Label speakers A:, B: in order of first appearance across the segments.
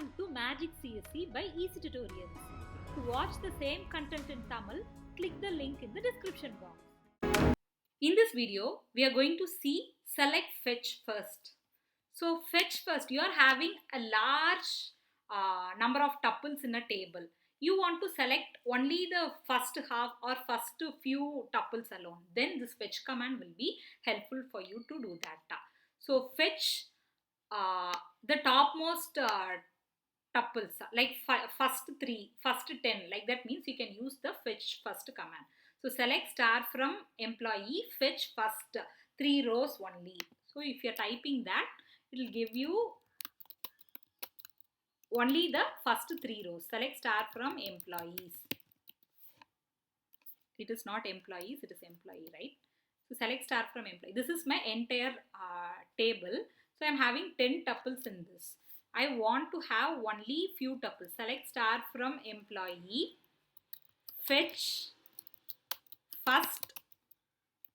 A: Welcome to Magic CSC by Eezytutorials. To watch the same content in Tamil, click the link in the description box. In this video, we are going to see select fetch first. So fetch first, you are having a large number of tuples in a table. You want to select only the first half or first few tuples alone. Then this fetch command will be helpful for you to do that. So fetch the topmost tuples like first 10, like that means you can use the fetch first command. So select star from employee, fetch first 3 rows only. So if you are typing that, it will give you only the first 3 rows. Select star from employees. It is not employees, it is employee, right? So select star from employee. This is my entire table. So I am having 10 tuples in this. I want to have only few tuples. Select star from employee, fetch first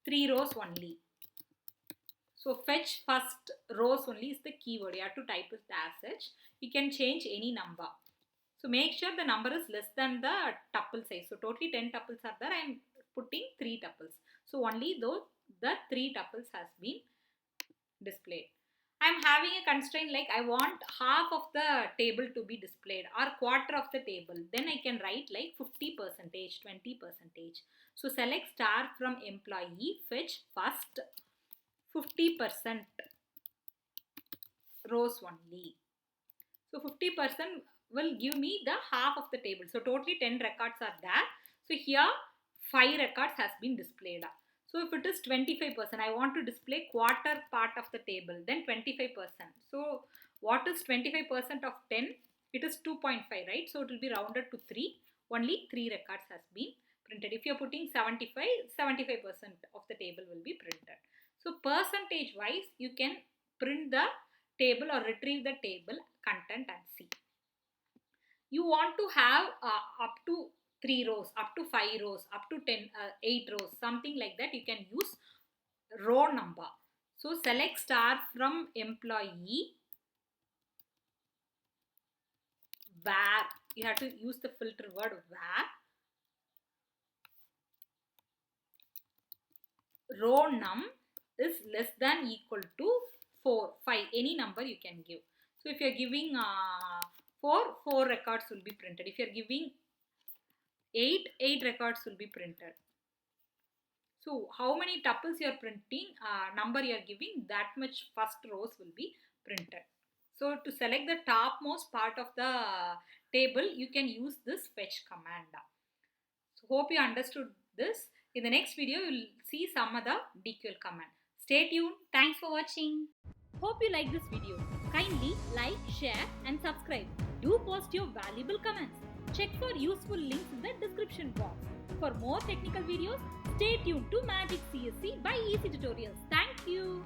A: 3 rows only. So fetch first rows only is the keyword. You have to type it as such. You can change any number. So make sure the number is less than the tuple size. So totally 10 tuples are there. I am putting 3 tuples. So only though the 3 tuples has been displayed. I am having a constraint like I want half of the table to be displayed or quarter of the table. Then I can write like 50%, 20%. So select star from employee, fetch first 50% rows only. So 50% will give me the half of the table. So totally 10 records are there. So here 5 records has been displayed. So if it is 25%, I want to display quarter part of the table, then 25%. So what is 25% of 10? It is 2.5, right? So it will be rounded to 3. Only 3 records has been printed. If you are putting 75% of the table will be printed. So percentage wise, you can print the table or retrieve the table content and see. You want to have up to 3 rows, up to 5 rows, up to 8 rows, something like that. You can use row number. So select star from employee, where, you have to use the filter word where, rownum is less than equal to 4, 5, any number you can give. So if you are giving 4 records will be printed. If you are giving 8 records will be printed. So how many tuples you are printing, number you are giving, that much first rows will be printed. So to select the topmost part of the table, you can use this fetch command. So hope you understood this. In the next video, you will see some other DQL command. Stay tuned. Thanks for watching. Hope you like this video. Kindly like, share and subscribe. Do post your valuable comments. Check for useful links in the description box. For more technical videos, stay tuned to Magic CSC by Eezytutorials. Thank you.